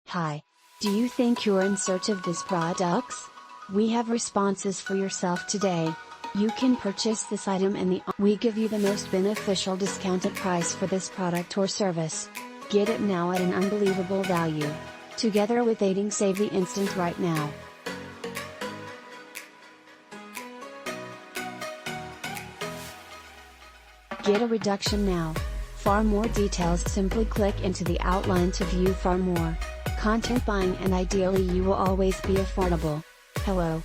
Hi. Do you think you're in search of these products? We have responses for yourself today. You can purchase this item and we give you the most beneficial discounted price for this product or service. Get it now at an unbelievable value. Together with aiding Save the Instant right now. Get a reduction now. For more details, simply click into the outline to view far more content buying, and ideally you will always be affordable. Hello.